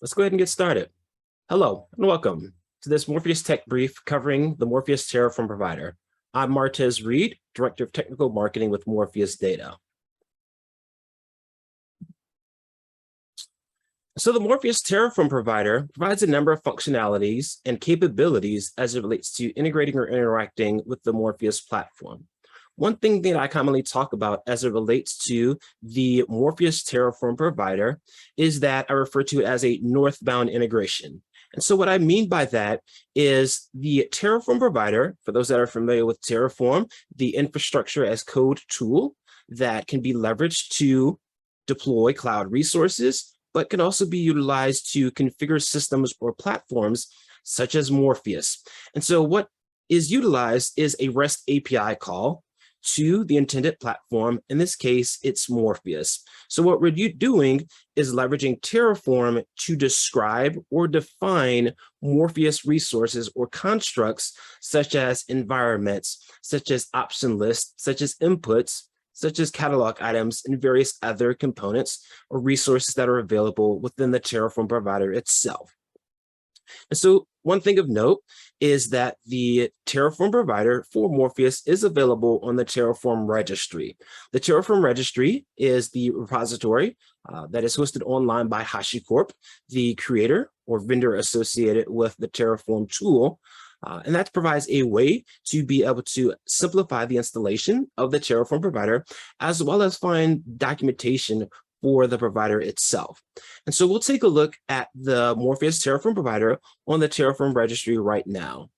Let's go ahead and get started. Hello and welcome to this Morpheus Tech Brief covering the Morpheus Terraform provider. I'm Martez Reed, Director of Technical Marketing with Morpheus Data. So the Morpheus Terraform provider provides a number of functionalities and capabilities as it relates to integrating or interacting with the Morpheus platform. One thing that I commonly talk about as it relates to the Morpheus Terraform provider is that I refer to it as a northbound integration. And so what I mean by that is the Terraform provider, for those that are familiar with Terraform, the infrastructure as code tool that can be leveraged to deploy cloud resources, but can also be utilized to configure systems or platforms such as Morpheus. And so what is utilized is a REST API call to the intended platform. In this case, it's Morpheus. So what we're doing is leveraging Terraform to describe or define Morpheus resources or constructs such as environments, such as option lists, such as inputs, such as catalog items, and various other components or resources that are available within the Terraform provider itself. And so one thing of note is that the Terraform provider for Morpheus is available on the Terraform registry. The Terraform registry is the repository that is hosted online by HashiCorp, the creator or vendor associated with the Terraform tool. And that provides a way to be able to simplify the installation of the Terraform provider, as well as find documentation for the provider itself. And so we'll take a look at the Morpheus Terraform provider on the Terraform registry right now.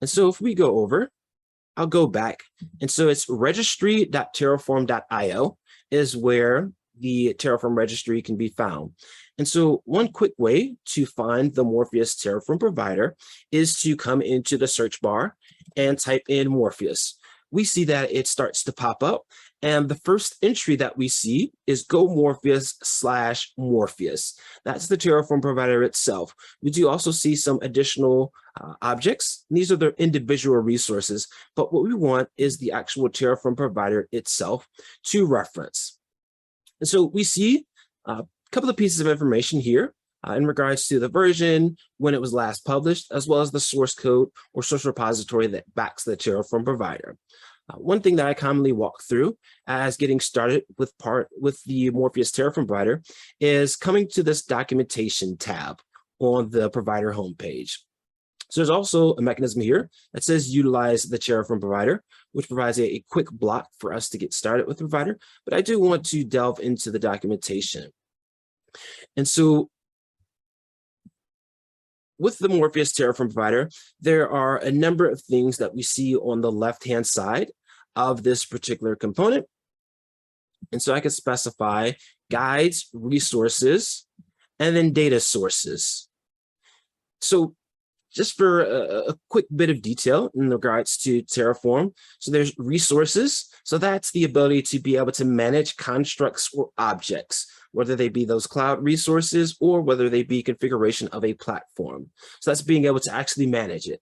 And so if we go over, I'll go back. And so it's registry.terraform.io is where the Terraform registry can be found. And so one quick way to find the Morpheus Terraform provider is to come into the search bar and type in Morpheus. We see that it starts to pop up. And the first entry that we see is Go Morpheus/Morpheus. That's the Terraform provider itself. We do also see some additional objects. These are the individual resources, but what we want is the actual Terraform provider itself to reference. And so we see a couple of pieces of information here in regards to the version, when it was last published, as well as the source code or source repository that backs the Terraform provider. One thing that I commonly walk through as getting started with the Morpheus Terraform provider is coming to this documentation tab on the provider homepage. So there's also a mechanism here that says utilize the Terraform provider, which provides a quick block for us to get started with the provider. But I do want to delve into the documentation. And so with the Morpheus Terraform provider, there are a number of things that we see on the left-hand side of this particular component. And so I can specify guides, resources, and then data sources. So just for a quick bit of detail in regards to Terraform, so there's resources. So that's the ability to be able to manage constructs or objects, whether they be those cloud resources or whether they be configuration of a platform. So that's being able to actually manage it.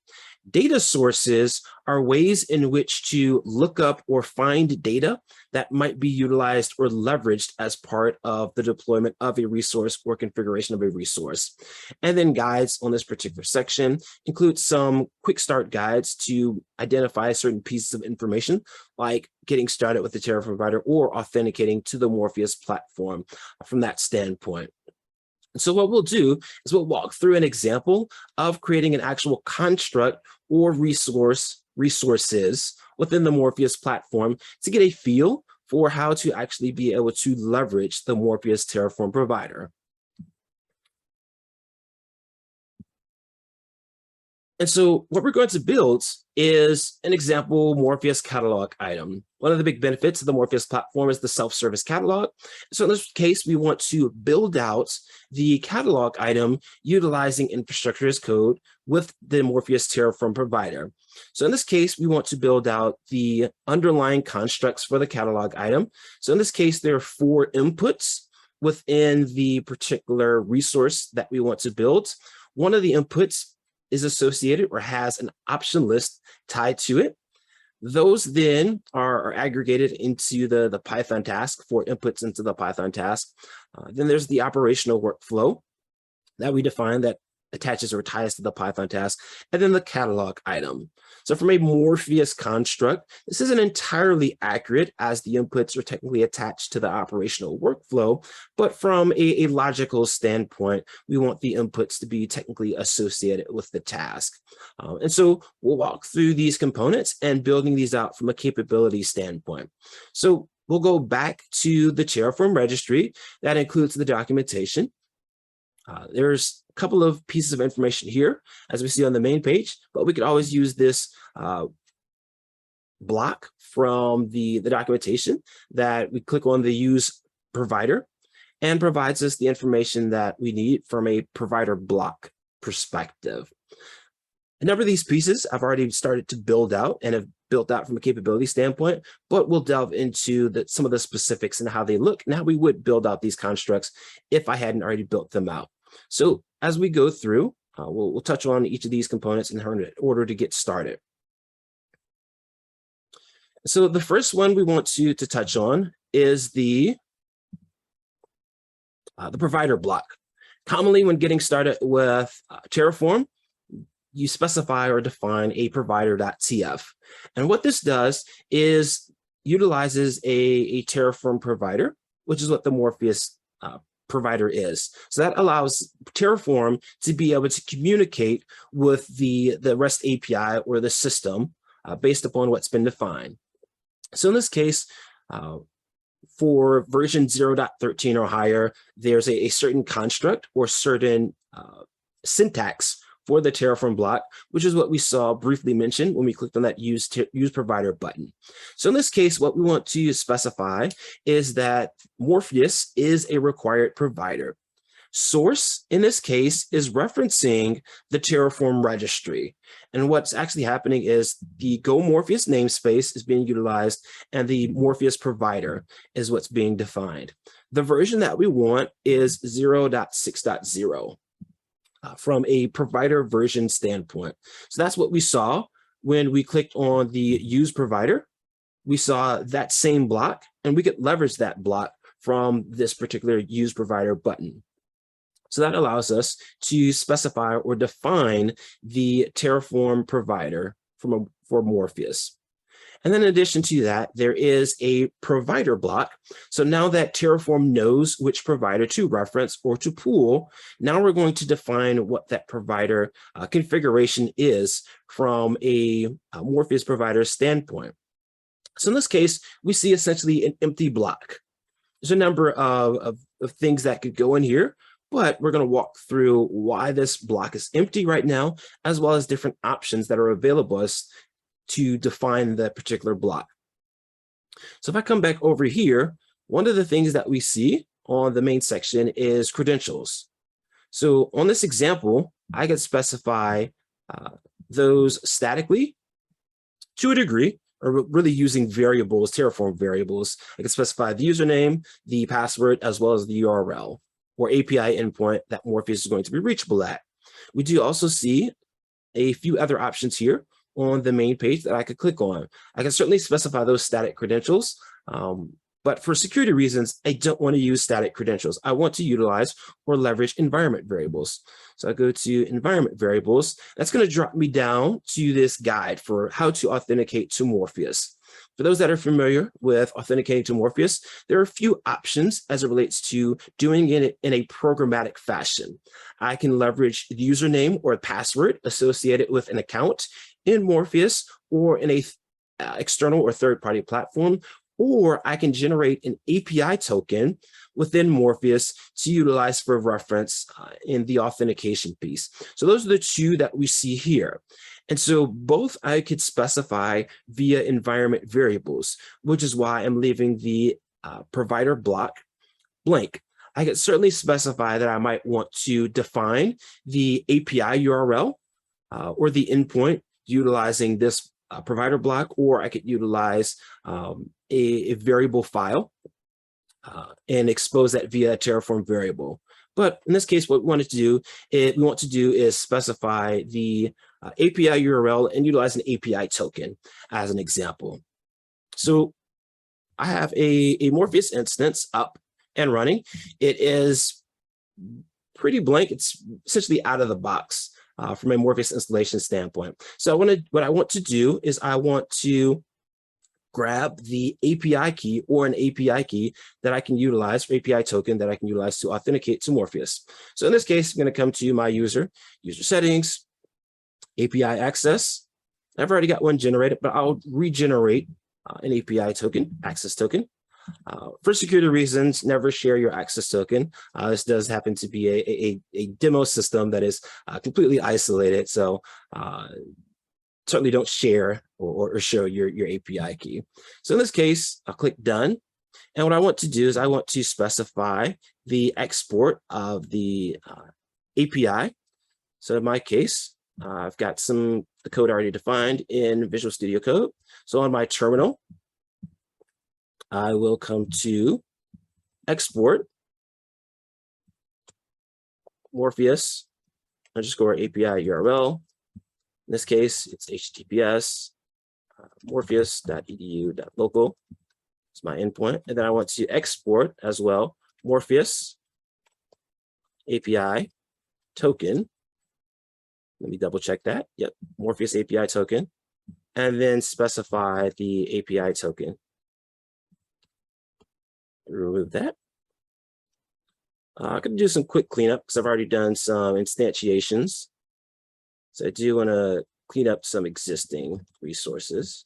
Data sources are ways in which to look up or find data that might be utilized or leveraged as part of the deployment of a resource or configuration of a resource. And then guides on this particular section include some quick start guides to identify certain pieces of information, like getting started with the Terraform provider or authenticating to the Morpheus platform from that standpoint. And so what we'll do is we'll walk through an example of creating an actual construct or resources within the Morpheus platform to get a feel for how to actually be able to leverage the Morpheus Terraform provider. And so what we're going to build is an example Morpheus catalog item. One of the big benefits of the Morpheus platform is the self-service catalog. So in this case, we want to build out the catalog item utilizing infrastructure as code with the Morpheus Terraform provider. So in this case, we want to build out the underlying constructs for the catalog item. So in this case, there are 4 inputs within the particular resource that we want to build. One of the inputs is associated or has an option list tied to it. Those then are aggregated into the Python task for inputs into the Python task. Then there's the operational workflow that we define that attaches or ties to the Python task, and then the catalog item. So from a Morpheus construct, this isn't entirely accurate as the inputs are technically attached to the operational workflow, but from a logical standpoint, we want the inputs to be technically associated with the task. And so we'll walk through these components and building these out from a capability standpoint. So we'll go back to the Terraform registry. That includes the documentation. There's a couple of pieces of information here, as we see on the main page, but we could always use this block from the documentation that we click on the use provider and provides us the information that we need from a provider block perspective. A number of these pieces I've already started to build out and have built out from a capability standpoint, but we'll delve into some of the specifics and how they look and how we would build out these constructs if I hadn't already built them out. So as we go through, we'll touch on each of these components in order to get started. So the first one we want to touch on is the provider block. Commonly, when getting started with Terraform, you specify or define a provider.tf. And what this does is utilizes a Terraform provider, which is what the Morpheus provider is. So that allows Terraform to be able to communicate with the REST API or the system based upon what's been defined. So in this case, for version 0.13 or higher, there's a certain construct or certain syntax for the Terraform block, which is what we saw briefly mentioned when we clicked on that use provider button. So in this case, what we want to specify is that Morpheus is a required provider. Source, in this case, is referencing the Terraform registry. And what's actually happening is the Go Morpheus namespace is being utilized and the Morpheus provider is what's being defined. The version that we want is 0.6.0. From a provider version standpoint. So that's what we saw when we clicked on the use provider. We saw that same block and we could leverage that block from this particular use provider button. So that allows us to specify or define the Terraform provider for Morpheus. And then in addition to that, there is a provider block. So now that Terraform knows which provider to reference or to pool, now we're going to define what that provider configuration is from a Morpheus provider standpoint. So in this case, we see essentially an empty block. There's a number of things that could go in here, but we're going to walk through why this block is empty right now, as well as different options that are available us to define the particular block. So if I come back over here, one of the things that we see on the main section is credentials. So on this example, I could specify those statically to a degree, or really using variables, Terraform variables. I can specify the username, the password, as well as the URL or API endpoint that Morpheus is going to be reachable at. We do also see a few other options here on the main page that I could click on. I can certainly specify those static credentials, but for security reasons, I don't want to use static credentials. I want to utilize or leverage environment variables. So I go to environment variables. That's going to drop me down to this guide for how to authenticate to Morpheus. For those that are familiar with authenticating to Morpheus, there are a few options as it relates to doing it in a programmatic fashion. I can leverage the username or password associated with an account in Morpheus or in a external or third-party platform, or I can generate an API token within Morpheus to utilize for reference in the authentication piece. So those are the two that we see here. And so both I could specify via environment variables, which is why I'm leaving the provider block blank. I could certainly specify that I might want to define the API URL or the endpoint utilizing this provider block, or I could utilize a variable file and expose that via a Terraform variable. But in this case, what we want to do is specify the API URL and utilize an API token as an example. So I have a Morpheus instance up and running. It is pretty blank. It's essentially out of the box from a Morpheus installation standpoint. So what I want to do is I want to grab the API key or an API key that I can utilize, or API token that I can utilize to authenticate to Morpheus. So in this case, I'm going to come to my user settings, API access. I've already got one generated, but I'll regenerate an API token, access token. For security reasons, never share your access token. This does happen to be a demo system that is completely isolated. So certainly don't share or show your API key. So in this case, I'll click done. And what I want to do is I want to specify the export of the API. So in my case, I've got the code already defined in Visual Studio Code. So on my terminal, I will come to export Morpheus _ API URL. In this case, it's HTTPS morpheus.edu.local. It's my endpoint. And then I want to export as well Morpheus API token. Let me double check that. Yep, Morpheus API token. And then specify the API token. Remove that. I could do some quick cleanup because I've already done some instantiations. So I do want to clean up some existing resources.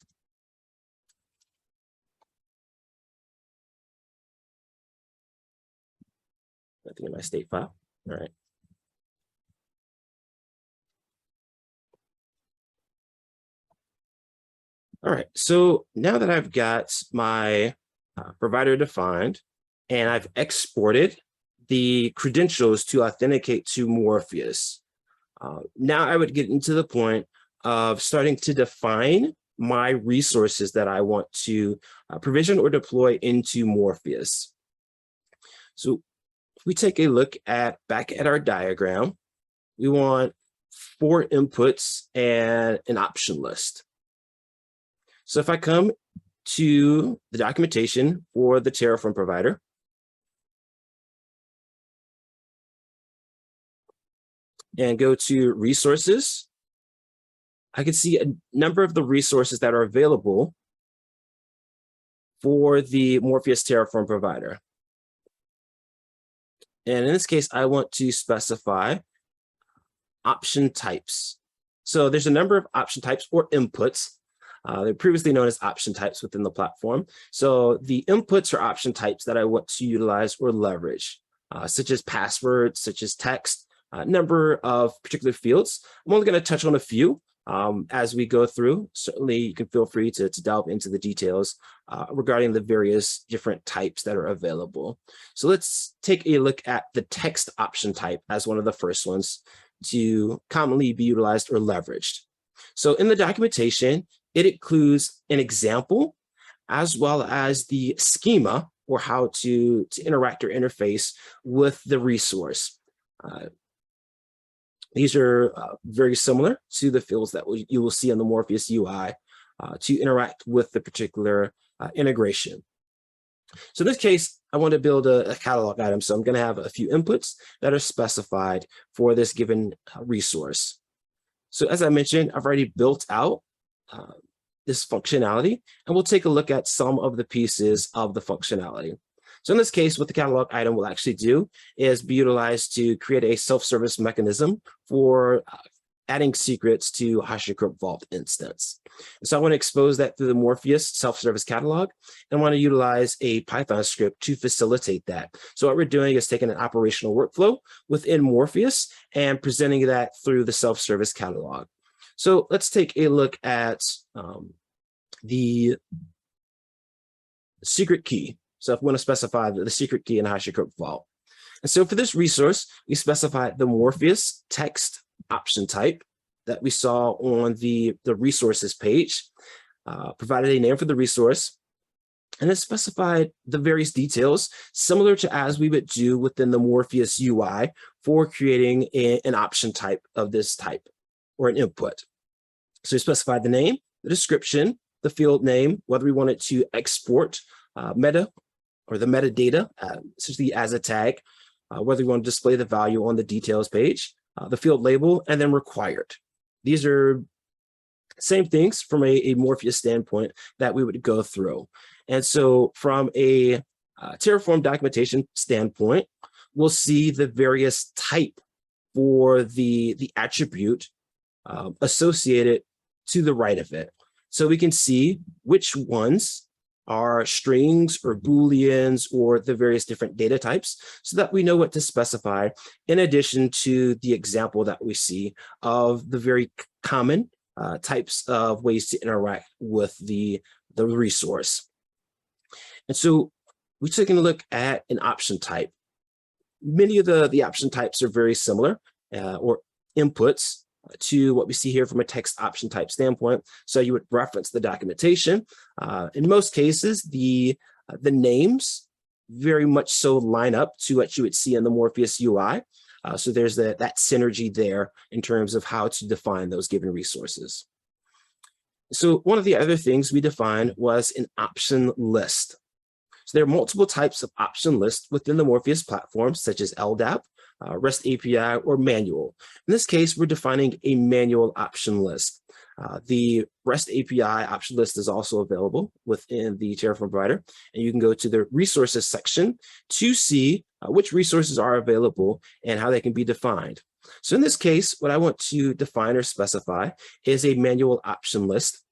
Nothing in my state file. All right. All right, so now that I've got my provider defined and I've exported the credentials to authenticate to Morpheus, now I would get into the point of starting to define my resources that I want to provision or deploy into Morpheus. So if we take a look back at our diagram, we want 4 inputs and an option list. So if I come to the documentation for the Terraform provider, and go to resources, I can see a number of the resources that are available for the Morpheus Terraform provider. And in this case, I want to specify option types. So there's a number of option types or inputs. They're previously known as option types within the platform. So the inputs or option types that I want to utilize or leverage, such as passwords, such as text, number of particular fields. I'm only going to touch on a few as we go through. Certainly, you can feel free to delve into the details regarding the various different types that are available. So let's take a look at the text option type as one of the first ones to commonly be utilized or leveraged. So in the documentation, it includes an example as well as the schema or how to interact or interface with the resource. These are very similar to the fields that you will see on the Morpheus UI to interact with the particular integration. So in this case, I want to build a catalog item. So I'm going to have a few inputs that are specified for this given resource. So as I mentioned, I've already built out this functionality, and we'll take a look at some of the pieces of the functionality. So in this case, what the catalog item will actually do is be utilized to create a self-service mechanism for adding secrets to HashiCorp Vault instance. And so I want to expose that through the Morpheus self-service catalog, and I want to utilize a Python script to facilitate that. So what we're doing is taking an operational workflow within Morpheus and presenting that through the self-service catalog. So let's take a look at the secret key. So if we want to specify the secret key in HashiCorp Vault. And so for this resource, we specify the Morpheus text option type that we saw on the resources page, provided a name for the resource, and then specified the various details similar to as we would do within the Morpheus UI for creating an option type of this type or an input. So we specified the name, the description, the field name, whether we wanted to export meta or the metadata, essentially as a tag, whether you want to display the value on the details page, the field label, and then required. These are same things from a Morpheus standpoint that we would go through. And so from a Terraform documentation standpoint, we'll see the various type for the attribute associated to the right of it. So we can see which ones are strings or Booleans or the various different data types so that we know what to specify, in addition to the example that we see of the very common types of ways to interact with the resource. And so we're taking a look at an option type. Many of the option types are very similar or inputs to what we see here from a text option type standpoint. So you would reference the documentation. In most cases, the names very much so line up to what you would see in the Morpheus UI. So there's that synergy there in terms of how to define those given resources. So one of the other things we defined was an option list. So there are multiple types of option lists within the Morpheus platform, such as LDAP, REST API, or manual. In this case, we're defining a manual option list. The REST API option list is also available within the Terraform provider, and you can go to the resources section to see which resources are available and how they can be defined. So in this case, what I want to define or specify is a manual option list.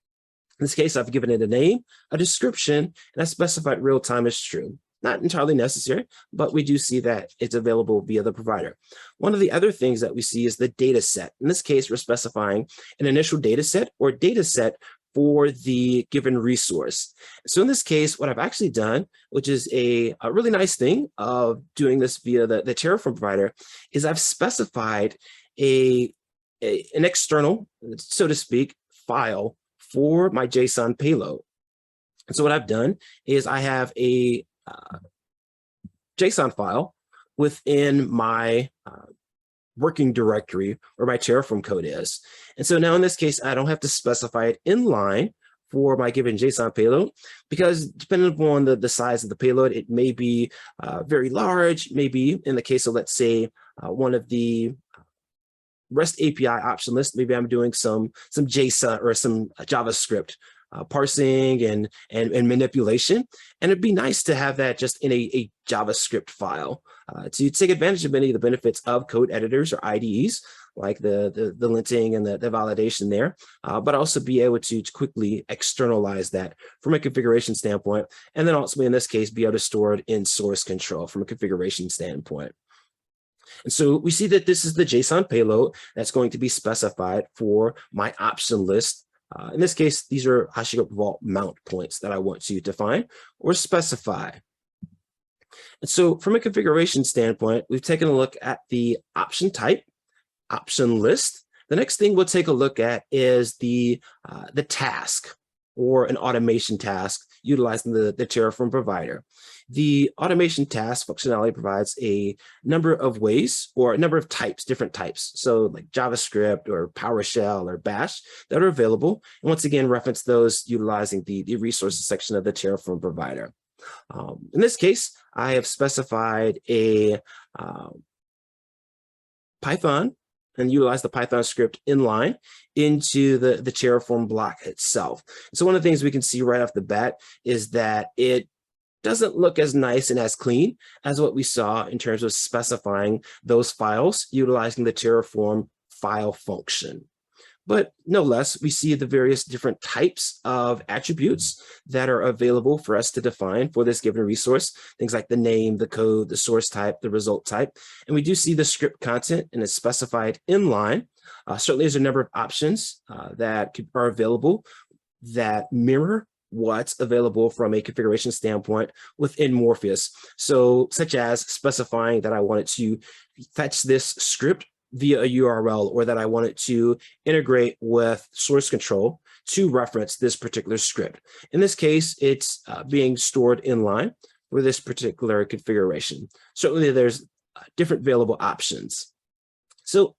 In this case, I've given it a name, a description, and I specified real-time as true. Not entirely necessary, but we do see that it's available via the provider. One of the other things that we see is the data set. In this case, we're specifying an initial data set or data set for the given resource. So in this case, what I've actually done, which is a really nice thing of doing this via the Terraform provider, is I've specified an external, so to speak, file for my JSON payload. And so what I've done is I have a JSON file within my working directory where my Terraform code is. And so now in this case, I don't have to specify it in line for my given JSON payload, because depending upon the size of the payload, it may be very large, maybe in the case of, let's say, one of the REST API option list, maybe I'm doing some JSON or some JavaScript parsing and manipulation. And it'd be nice to have that just in a JavaScript file to take advantage of many of the benefits of code editors or IDEs, like the linting and the validation there, but also be able to quickly externalize that from a configuration standpoint. And then also in this case, be able to store it in source control from a configuration standpoint. And so we see that this is the JSON payload that's going to be specified for my option list. In this case, these are HashiCorp Vault mount points that I want to define or specify. And so from a configuration standpoint, we've taken a look at the option type, option list. The next thing we'll take a look at is the task or an automation task utilizing the Terraform provider. The automation task functionality provides a number of ways or a number of types, different types. So like JavaScript or PowerShell or Bash that are available. And once again, reference those utilizing the resources section of the Terraform provider. In this case, I have specified a Python and utilize the Python script inline into the Terraform block itself. So one of the things we can see right off the bat is that it doesn't look as nice and as clean as what we saw in terms of specifying those files utilizing the Terraform file function. But no less, we see the various different types of attributes that are available for us to define for this given resource, things like the name, the code, the source type, the result type. And we do see the script content and it's specified inline. Certainly there's a number of options that are available that mirror what's available from a configuration standpoint within Morpheus. So such as specifying that I wanted to fetch this script via a URL, or that I wanted to integrate with source control to reference this particular script. In this case, it's being stored inline for this particular configuration. Certainly there's different available options. So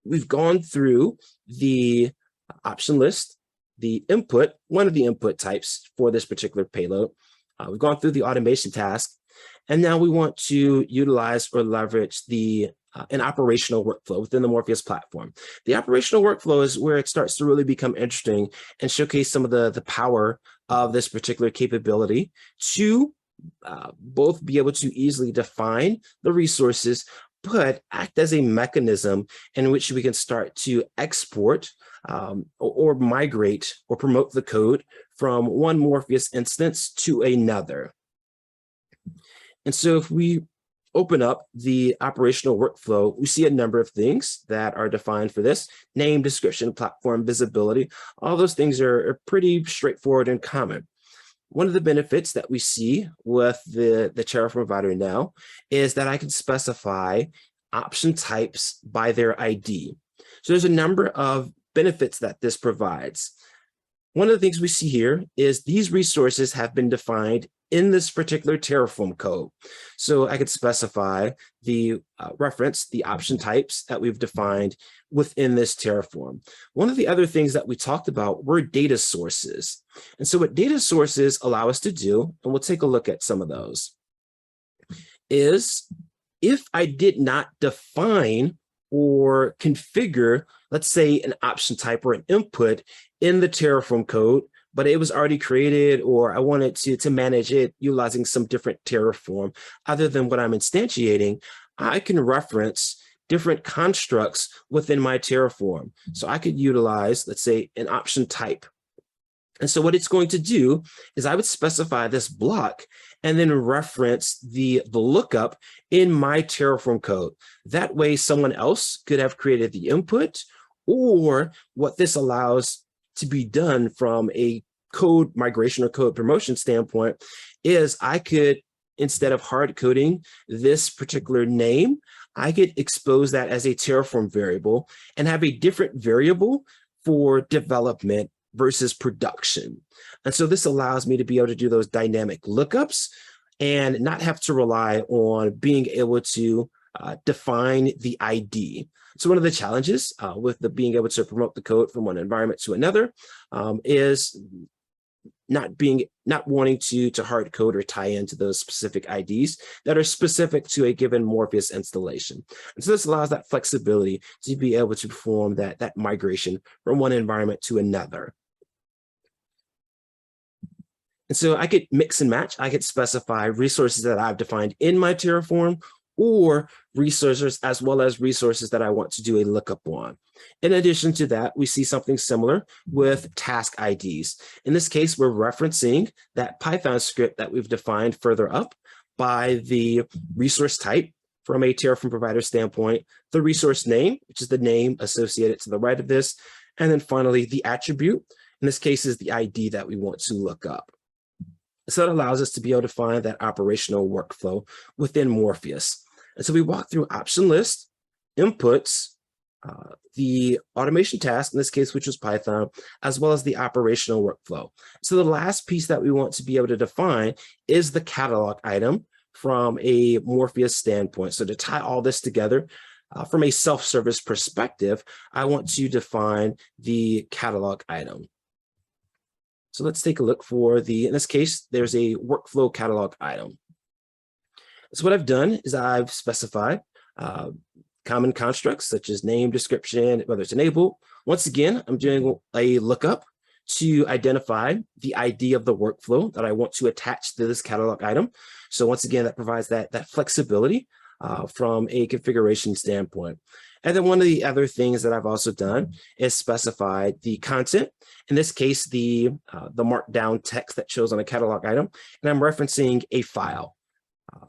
we've gone through the option list, the input, one of the input types for this particular payload. We've gone through the automation task, And now we want to utilize or leverage an operational workflow within the Morpheus platform. The operational workflow is where it starts to really become interesting and showcase some of the power of this particular capability to both be able to easily define the resources, but act as a mechanism in which we can start to export or migrate or promote the code from one Morpheus instance to another. And so if we open up the operational workflow, we see a number of things that are defined for this: name, description, platform, visibility. All those things are pretty straightforward and common. One of the benefits that we see with the Terraform provider now is that I can specify option types by their ID. So there's a number of benefits that this provides. One of the things we see here is these resources have been defined in this particular Terraform code. So I could specify the reference, the option types that we've defined within this Terraform. One of the other things that we talked about were data sources. And so what data sources allow us to do, and we'll take a look at some of those, is if I did not define or configure, let's say, an option type or an input in the Terraform code, but it was already created, or I wanted to manage it utilizing some different Terraform other than what I'm instantiating, I can reference different constructs within my Terraform. So I could utilize, let's say, an option type. And so what it's going to do is I would specify this block and then reference the lookup in my Terraform code. That way someone else could have created the input, or what this allows to be done from a code migration or code promotion standpoint is I could, instead of hard coding this particular name, I could expose that as a Terraform variable and have a different variable for development versus production. And so this allows me to be able to do those dynamic lookups and not have to rely on being able to define the ID. So one of the challenges with being able to promote the code from one environment to another is not wanting to hard code or tie into those specific IDs that are specific to a given Morpheus installation. And so this allows that flexibility to be able to perform that migration from one environment to another. And so I could mix and match. I could specify resources that I've defined in my Terraform, or resources as well as resources that I want to do a lookup on. In addition to that, we see something similar with task IDs. In this case, we're referencing that Python script that we've defined further up by the resource type from a Terraform provider standpoint, the resource name, which is the name associated to the right of this, and then finally the attribute. In this case is the ID that we want to look up. So that allows us to be able to find that operational workflow within Morpheus. And so we walk through option list, inputs, the automation task, in this case, which was Python, as well as the operational workflow. So the last piece that we want to be able to define is the catalog item from a Morpheus standpoint. So to tie all this together, from a self-service perspective, I want to define the catalog item. So let's take a look for in this case, there's a workflow catalog item. So what I've done is I've specified common constructs such as name, description, whether it's enabled. Once again, I'm doing a lookup to identify the ID of the workflow that I want to attach to this catalog item. So once again, that provides that flexibility from a configuration standpoint. And then one of the other things that I've also done is specify the content. In this case, the markdown text that shows on a catalog item, and I'm referencing a file.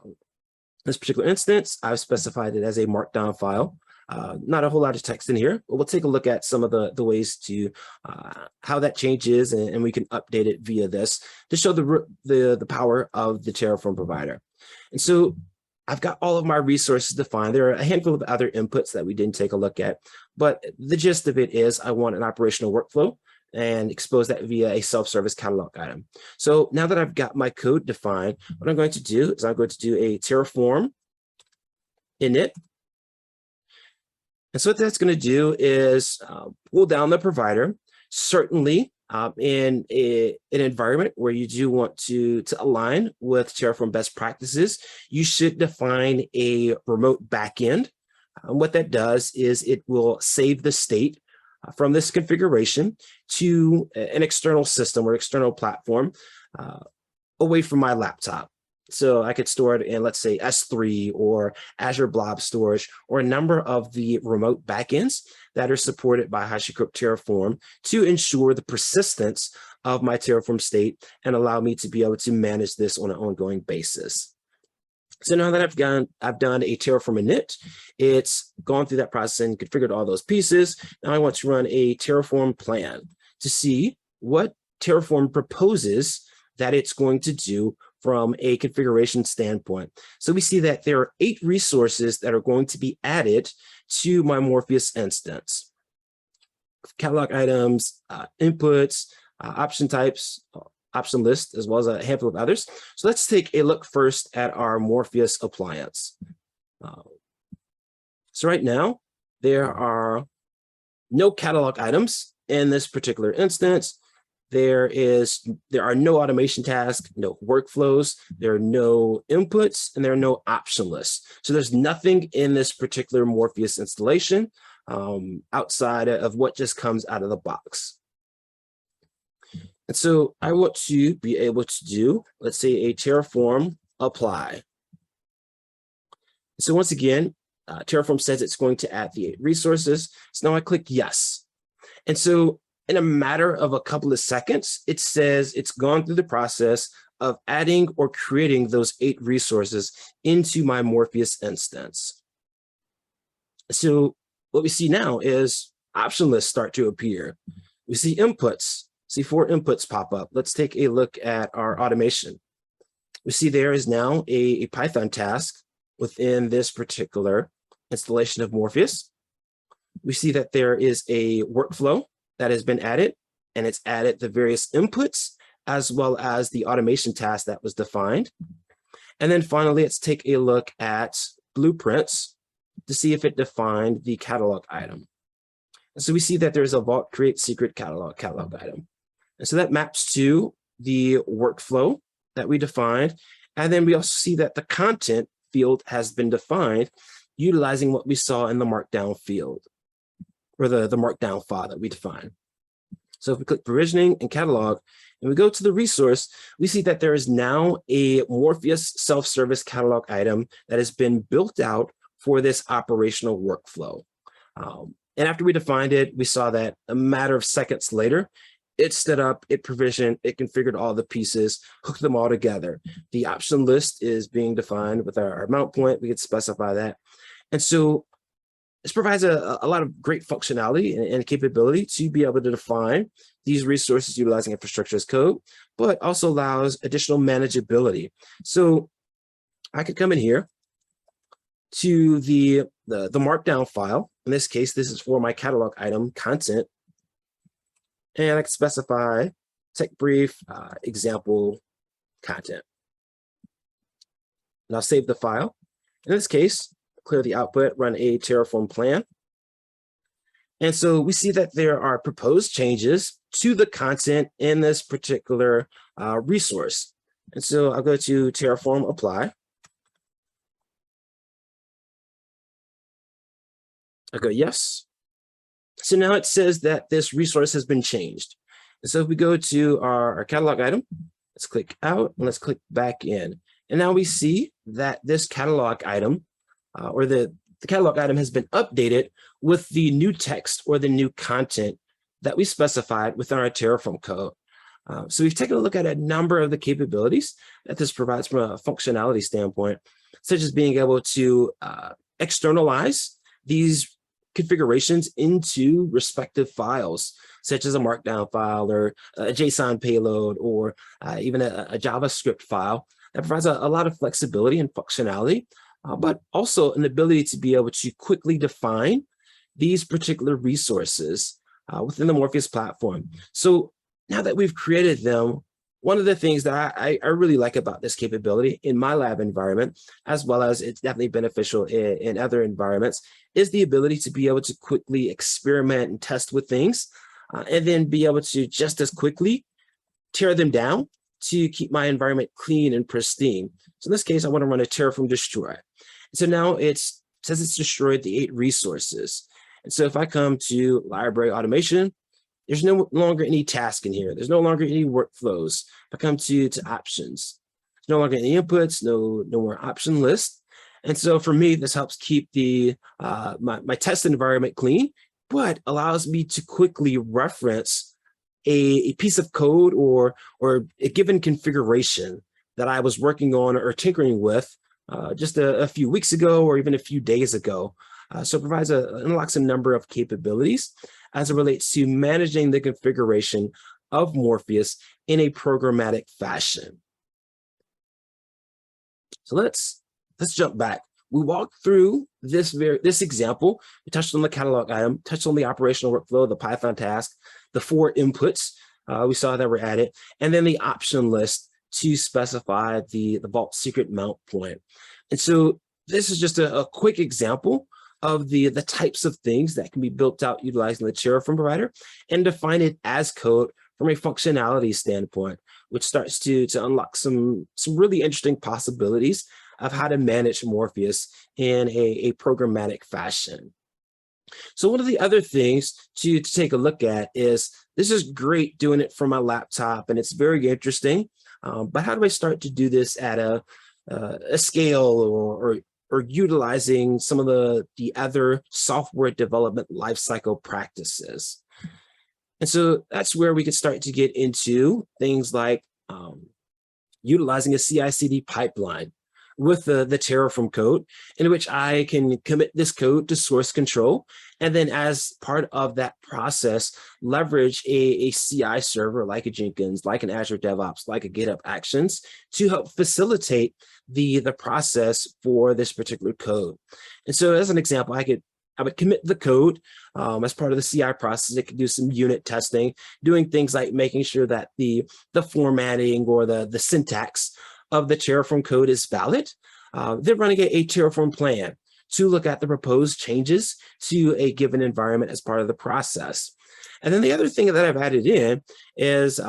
In this particular instance, I've specified it as a markdown file. Not a whole lot of text in here, but we'll take a look at some of the ways to how that changes, and we can update it via this to show the power of the Terraform provider. And so I've got all of my resources defined. There are a handful of other inputs that we didn't take a look at, but the gist of it is I want an operational workflow and expose that via a self-service catalog item. So now that I've got my code defined, what I'm going to do is I'm going to do a Terraform init. And so what that's going to do is pull down the provider. Certainly, in an environment where you do want to align with Terraform best practices, you should define a remote backend. What that does is it will save the state from this configuration to an external system or external platform away from my laptop. So I could store it in, let's say, S3 or Azure Blob Storage, or a number of the remote backends that are supported by HashiCorp Terraform to ensure the persistence of my Terraform state and allow me to be able to manage this on an ongoing basis. So now that I've done a Terraform init, it's gone through that process and configured all those pieces. Now I want to run a Terraform plan to see what Terraform proposes that it's going to do from a configuration standpoint. So we see that there are 8 resources that are going to be added to my Morpheus instance. Catalog items, inputs, option types, option list, as well as a handful of others. So let's take a look first at our Morpheus appliance. So right now, there are no catalog items in this particular instance. There are no automation tasks, no workflows, there are no inputs, and there are no option lists. So there's nothing in this particular Morpheus installation outside of what just comes out of the box. And so I want to be able to do, let's say, a Terraform apply. So once again, Terraform says it's going to add the 8 resources. So now I click yes. And so in a matter of a couple of seconds, it says it's gone through the process of adding or creating those 8 resources into my Morpheus instance. So what we see now is option lists start to appear. We see inputs, see 4 inputs pop up. Let's take a look at our automation. We see there is now a Python task within this particular installation of Morpheus. We see that there is a workflow that has been added, and it's added the various inputs as well as the automation task that was defined. And then finally, let's take a look at blueprints to see if it defined the catalog item. And so we see that there's a vault create secret catalog item. And so that maps to the workflow that we defined. And then we also see that the content field has been defined utilizing what we saw in the markdown field, or the markdown file that we define. So if we click provisioning and catalog, and we go to the resource, we see that there is now a Morpheus self-service catalog item that has been built out for this operational workflow. And after we defined it, we saw that a matter of seconds later, it stood up, it provisioned, it configured all the pieces, hooked them all together. The option list is being defined with our mount point. We could specify that. And so this provides a lot of great functionality and capability to be able to define these resources utilizing infrastructure as code, but also allows additional manageability. So I could come in here to the markdown file. In this case, this is for my catalog item content. And I can specify tech brief, example content. And I'll save the file. In this case, clear the output, run a Terraform plan. And so we see that there are proposed changes to the content in this particular resource. And so I'll go to Terraform apply. I'll go yes. So now it says that this resource has been changed. And so if we go to our catalog item, let's click out and let's click back in. And now we see that this catalog item or the catalog item has been updated with the new text or the new content that we specified within our Terraform code. So we've taken a look at a number of the capabilities that this provides from a functionality standpoint, such as being able to externalize these configurations into respective files, such as a markdown file or a JSON payload or even a JavaScript file that provides a lot of flexibility and functionality, but also an ability to be able to quickly define these particular resources within the Morpheus platform. So now that we've created them, one of the things that I really like about this capability in my lab environment, as well as it's definitely beneficial in other environments, is the ability to be able to quickly experiment and test with things and then be able to just as quickly tear them down to keep my environment clean and pristine. So in this case, I want to run a Terraform destroy. So now it says it's destroyed the 8 resources. And so if I come to library automation, there's no longer any task in here. There's no longer any workflows. If I come to options, there's no longer any inputs, no more option list. And so for me, this helps keep the my test environment clean, but allows me to quickly reference a piece of code or a given configuration that I was working on or tinkering with just a few weeks ago or even a few days ago. So it provides unlocks a number of capabilities as it relates to managing the configuration of Morpheus in a programmatic fashion. So let's jump back. We walked through this example. We touched on the catalog item, touched on the operational workflow, the Python task, the 4 inputs we saw that were added, and then the option list to specify the vault secret mount point. And so this is just a quick example of the types of things that can be built out utilizing the Terraform provider and define it as code from a functionality standpoint, which starts to unlock some really interesting possibilities of how to manage Morpheus in a programmatic fashion. So one of the other things to take a look at is, this is great doing it from my laptop and it's very interesting, but how do I start to do this at a scale or utilizing some of the other software development lifecycle practices? And so that's where we could start to get into things like utilizing a CI/CD pipeline with the Terraform code, in which I can commit this code to source control, and then as part of that process, leverage a CI server like a Jenkins, like an Azure DevOps, like a GitHub Actions to help facilitate the process for this particular code. And so as an example, I would commit the code as part of the CI process. It could do some unit testing, doing things like making sure that the formatting or the syntax of the Terraform code is valid. Then running a Terraform plan to look at the proposed changes to a given environment as part of the process. And then the other thing that I've added in is,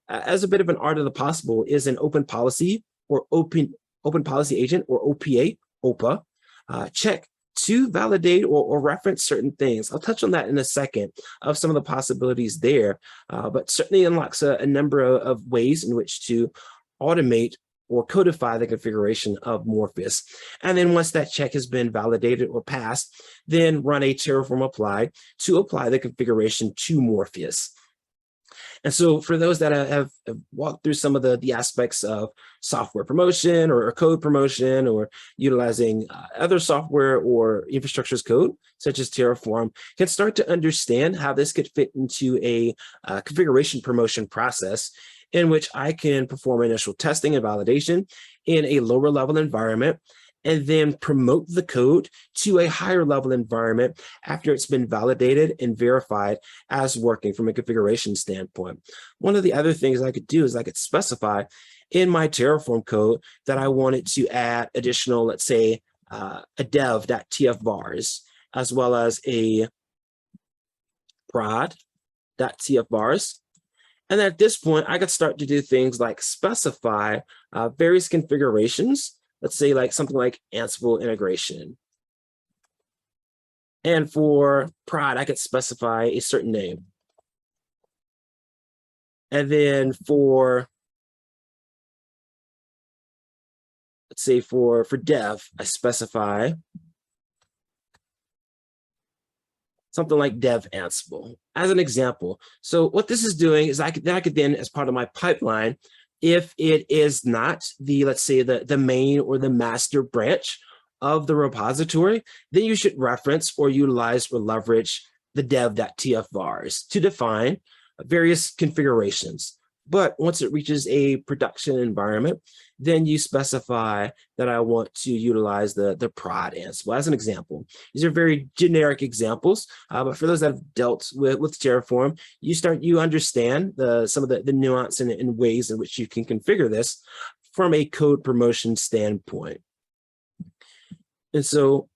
as a bit of an art of the possible, is an open policy or open policy agent, or OPA check to validate or reference certain things. I'll touch on that in a second of some of the possibilities there, but certainly unlocks a number of ways in which to automate or codify the configuration of Morpheus. And then once that check has been validated or passed, then run a Terraform apply to apply the configuration to Morpheus. And so for those that have walked through some of the aspects of software promotion or code promotion, or utilizing other software or infrastructure as code, such as Terraform, can start to understand how this could fit into a configuration promotion process, in which I can perform initial testing and validation in a lower level environment, and then promote the code to a higher level environment after it's been validated and verified as working from a configuration standpoint. One of the other things I could do is I could specify in my Terraform code that I wanted to add additional, let's say, a dev.tfvars, as well as a prod.tfvars. And at this point, I could start to do things like specify various configurations. Let's say like something like Ansible integration. And for prod, I could specify a certain name. And then for, let's say for dev, I specify something like dev Ansible as an example. So what this is doing is I could then, as part of my pipeline, if it is not the, let's say the main or the master branch of the repository, then you should reference or utilize or leverage the dev.tfvars to define various configurations. But once it reaches a production environment, then you specify that I want to utilize the prod Ansible as an example. These are very generic examples, but for those that have dealt with Terraform, you understand some of the nuance and ways in which you can configure this from a code promotion standpoint. And so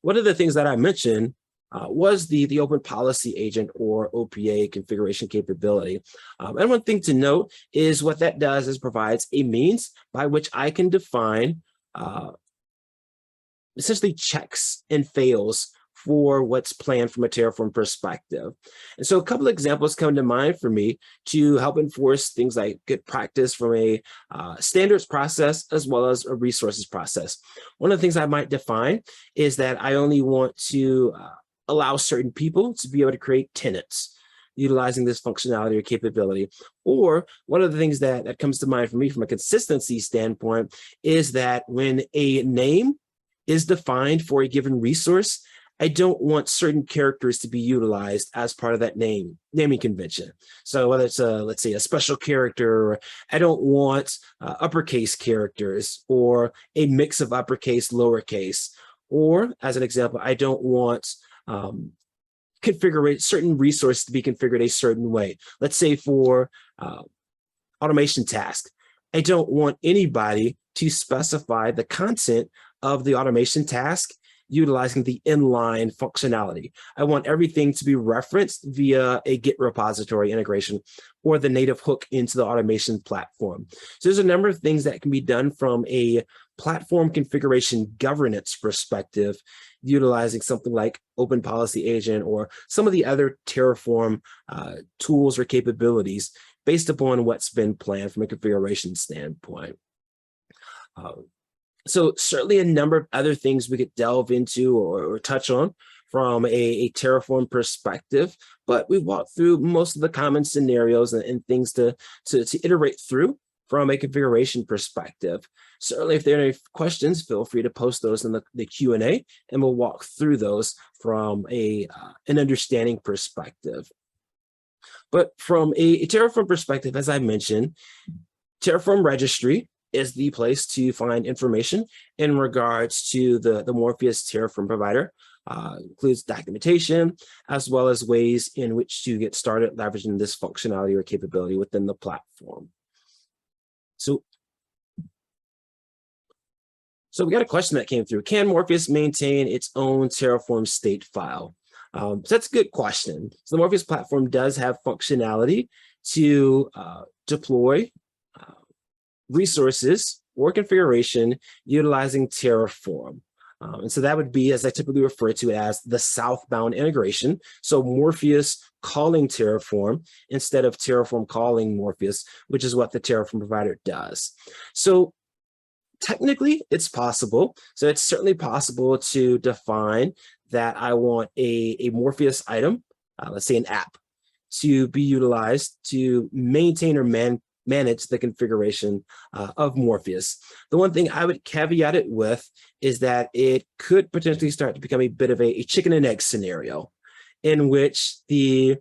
one of the things that I mentioned was the Open Policy Agent or OPA configuration capability. And one thing to note is what that does is provides a means by which I can define essentially checks and fails for what's planned from a Terraform perspective. And so a couple of examples come to mind for me to help enforce things like good practice from a standards process as well as a resources process. One of the things I might define is that I only want to allow certain people to be able to create tenants utilizing this functionality or capability. Or one of the things that comes to mind for me from a consistency standpoint is that when a name is defined for a given resource, I don't want certain characters to be utilized as part of that naming convention. So whether it's let's say a special character, or I don't want uppercase characters or a mix of uppercase, lowercase, or as an example, I don't want configure certain resources to be configured a certain way. Let's say for automation task, I don't want anybody to specify the content of the automation task utilizing the inline functionality. I want everything to be referenced via a Git repository integration or the native hook into the automation platform. So there's a number of things that can be done from a platform configuration governance perspective, utilizing something like Open Policy Agent or some of the other Terraform tools or capabilities based upon what's been planned from a configuration standpoint. So certainly a number of other things we could delve into or touch on from a Terraform perspective, but we walked through most of the common scenarios and things to iterate through from a configuration perspective. Certainly, if there are any questions, feel free to post those in the Q&A, and we'll walk through those from an understanding perspective. But from a Terraform perspective, as I mentioned, Terraform registry is the place to find information in regards to the Morpheus Terraform provider. Includes documentation, as well as ways in which to get started leveraging this functionality or capability within the platform. So we got a question that came through. Can Morpheus maintain its own Terraform state file? So that's a good question. So the Morpheus platform does have functionality to deploy resources or configuration utilizing Terraform. And so that would be, as I typically refer to as the southbound integration. So Morpheus calling Terraform instead of Terraform calling Morpheus, which is what the Terraform provider does. So technically, it's possible. So it's certainly possible to define that I want a Morpheus item, let's say an app, to be utilized to maintain or manage the configuration of Morpheus. The one thing I would caveat it with is that it could potentially start to become a bit of a chicken and egg scenario in which the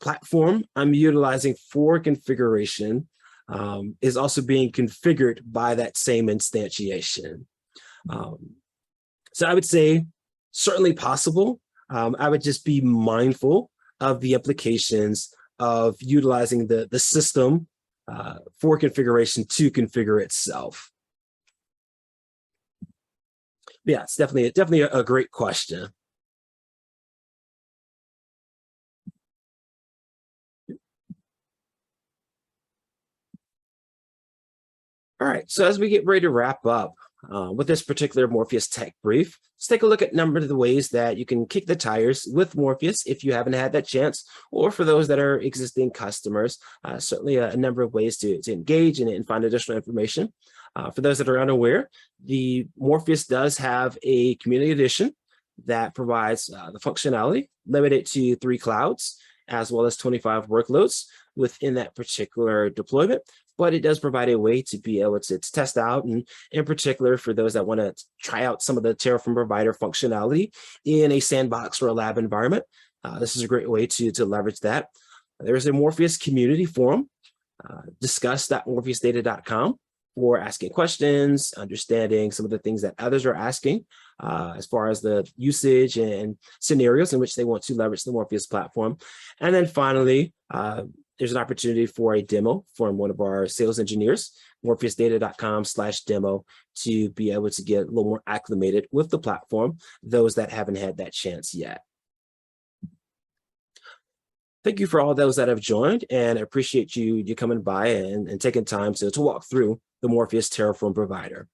platform I'm utilizing for configuration is also being configured by that same instantiation. So I would say certainly possible. I would just be mindful of the implications of utilizing the system for configuration to configure itself. Yeah, it's definitely a great question. All right, so as we get ready to wrap up with this particular Morpheus tech brief, let's take a look at a number of the ways that you can kick the tires with Morpheus if you haven't had that chance, or for those that are existing customers, certainly a number of ways to engage and find additional information. For those that are unaware, the Morpheus does have a community edition that provides the functionality limited to 3 clouds, as well as 25 workloads within that particular deployment. But it does provide a way to be able to test out, and in particular for those that want to try out some of the Terraform provider functionality in a sandbox or a lab environment. This is a great way to leverage that. There's a Morpheus community forum, discuss.morpheusdata.com, for asking questions, understanding some of the things that others are asking as far as the usage and scenarios in which they want to leverage the Morpheus platform. And then finally, there's an opportunity for a demo from one of our sales engineers, morpheusdata.com/demo, to be able to get a little more acclimated with the platform, those that haven't had that chance yet. Thank you for all those that have joined, and I appreciate you coming by and taking time to walk through the Morpheus Terraform provider.